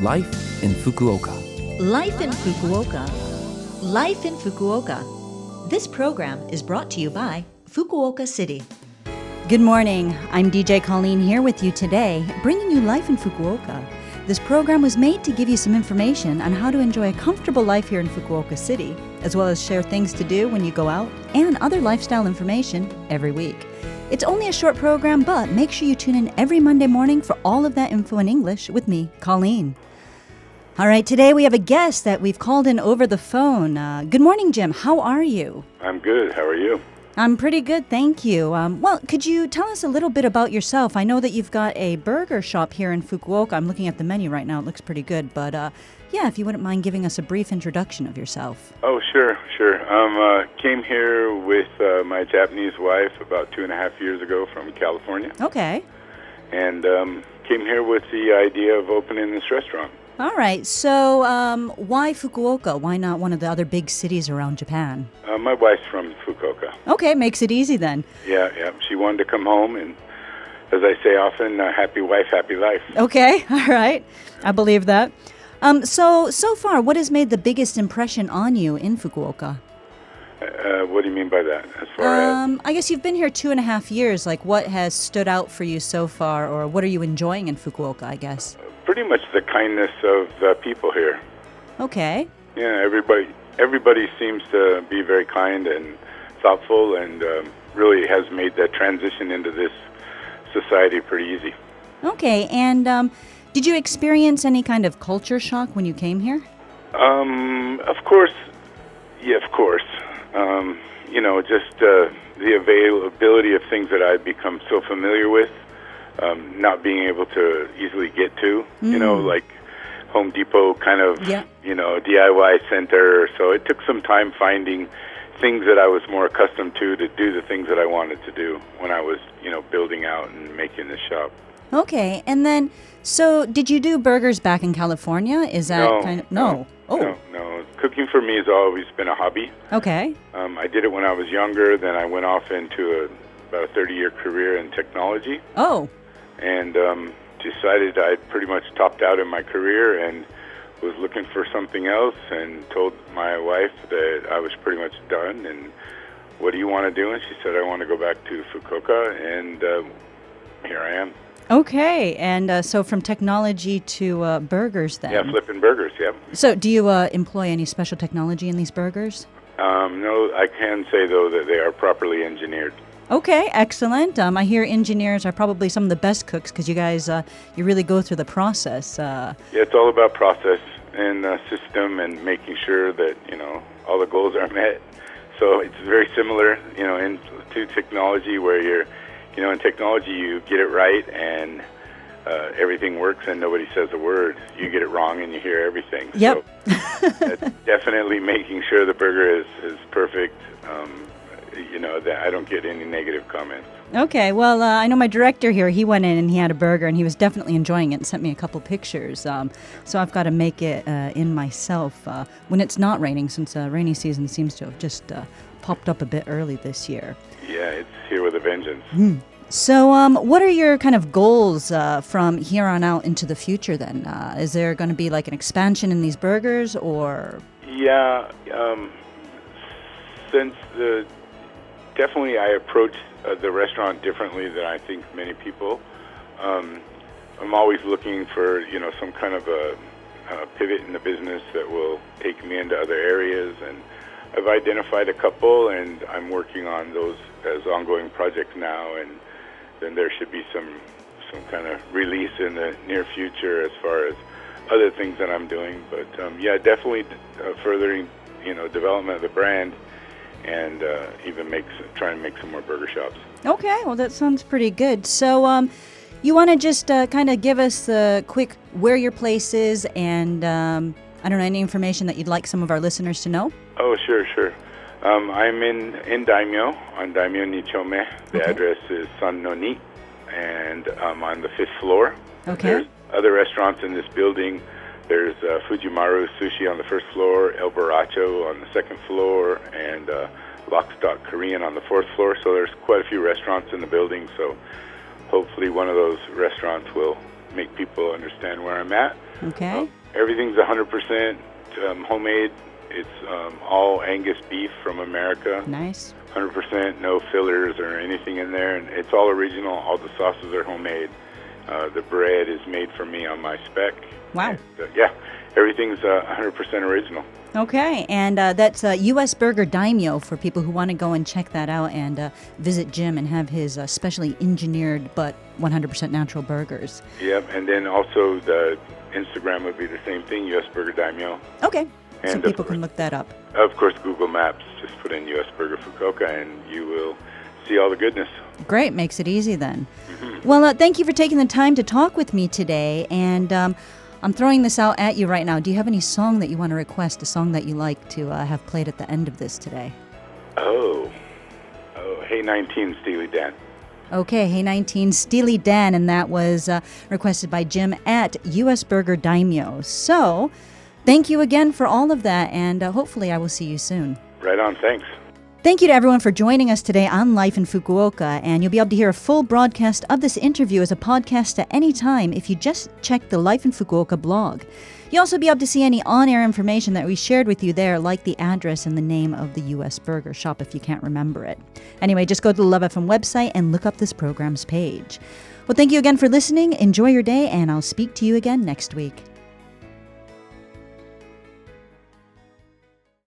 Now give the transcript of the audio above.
Life in Fukuoka. Life in Fukuoka. Life in Fukuoka. This program is brought to you by Fukuoka City. Good morning. I'm DJ Colleen here with you today, bringing you Life in Fukuoka. This program was made to give you some information on how to enjoy a comfortable life here in Fukuoka City, as well as share things to do when you go out and other lifestyle information every week. It's only a short program, but make sure you tune in every Monday morning for all of that info in English with me, Colleen. All right, today we have a guest that we've called in over the phone. Good morning, Jim. How are you? I'm good. How are you? I'm pretty good, thank you. Well, could you tell us a little bit about yourself? I know that you've got a burger shop here in Fukuoka. I'm looking at the menu right now. It looks pretty good. But yeah, if you wouldn't mind giving us a brief introduction of yourself. Oh, sure. Came here with my Japanese wife about 2.5 years ago from California. Okay. And came here with the idea of opening this restaurant. All right. So why Fukuoka? Why not one of the other big cities around Japan? My wife's from Fukuoka. Okay, makes it easy then. Yeah. She wanted to come home, and as I say often, happy wife, happy life. Okay, all right. I believe that. So far, what has made the biggest impression on you in Fukuoka? What do you mean by that? As far as I guess you've been here 2.5 years. Like, what has stood out for you so far, or what are you enjoying in Fukuoka, I guess? pretty much the kindness of the people here. Okay. Yeah, everybody seems to be very kind and thoughtful, and really has made that transition into this society pretty easy. Okay, and did you experience any kind of culture shock when you came here? Of course. Yeah, of course. Just the availability of things that I've become so familiar with, not being able to easily get to, like Home Depot kind of, DIY center. So it took some time finding things that I was more accustomed to do the things that I wanted to do when I was, building out and making the shop. Okay, and then, so did you do burgers back in California? Is that No. Cooking for me has always been a hobby. Okay. I did it when I was younger. Then I went off into about a 30-year career in technology. Oh. And decided I'd pretty much topped out in my career and was looking for something else, and told my wife that I was pretty much done. And what do you want to do? And she said, I want to go back to Fukuoka, and here I am. Okay, and so from technology to burgers then? Yeah, flipping burgers, yeah. So do you employ any special technology in these burgers? No, I can say, though, that they are properly engineered. Okay, excellent. I hear engineers are probably some of the best cooks because you guys, you really go through the process. Yeah, it's all about process and system and making sure that, all the goals are met. So it's very similar, to technology, where you're, in technology you get it right and everything works and nobody says a word. You get it wrong and you hear everything. Yep. So definitely making sure the burger is perfect, that I don't get any negative comments. Okay, well, I know my director here, he went in and he had a burger and he was definitely enjoying it and sent me a couple pictures. So I've got to make it in myself when it's not raining, since rainy season seems to have just popped up a bit early this year. Yeah, it's here with a vengeance. So what are your kind of goals from here on out into the future then? Is there going to be like an expansion in these burgers, or? Yeah, definitely I approach the restaurant differently than I think many people. I'm always looking for, some kind of a pivot in the business that will take me into other areas, and I've identified a couple, and I'm working on those as ongoing projects now, and then there should be some kind of release in the near future as far as other things that I'm doing. But definitely furthering, development of the brand, and even try and make some more burger shops. Okay, well that sounds pretty good. So you want to just kind of give us a quick where your place is, and I don't know, any information that you'd like some of our listeners to know? Oh, sure. I'm in Daimyo, on Daimyo Nichome. The address is San no Ni, and I'm on the 5th floor. Okay. There's other restaurants in this building. There's Fujimaru Sushi on the 1st floor, El Baracho on the 2nd floor, and Lock Stock Korean on the 4th floor. So there's quite a few restaurants in the building, so hopefully one of those restaurants will make people understand where I'm at. Okay. Everything's 100% homemade. It's all Angus beef from America. Nice. 100%, no fillers or anything in there, and it's all original. All the sauces are homemade. The bread is made for me on my spec. Wow. And, yeah, everything's 100% original. Okay, and that's U.S. Burger Daimyo for people who want to go and check that out and visit Jim and have his specially engineered but 100% natural burgers. Yep, and then also the Instagram would be the same thing, U.S. Burger Daimyo. Okay, so And people can look that up. Of course, Google Maps, just put in U.S. Burger Fukuoka, and you will see all the goodness. Great, makes it easy then. Well, thank you for taking the time to talk with me today, and I'm throwing this out at you right now. Do you have any song that you want to request, a song that you like to have played at the end of this today? Oh, Hey 19, Steely Dan. Okay, Hey 19, Steely Dan, and that was requested by Jim at U.S. Burger Daimyo. So, thank you again for all of that, and hopefully I will see you soon. Right on, thanks. Thank you to everyone for joining us today on Life in Fukuoka, and you'll be able to hear a full broadcast of this interview as a podcast at any time if you just check the Life in Fukuoka blog. You'll also be able to see any on-air information that we shared with you there, like the address and the name of the U.S. Burger Shop if you can't remember it. Anyway, just go to the Love FM website and look up this program's page. Well, thank you again for listening. Enjoy your day, and I'll speak to you again next week.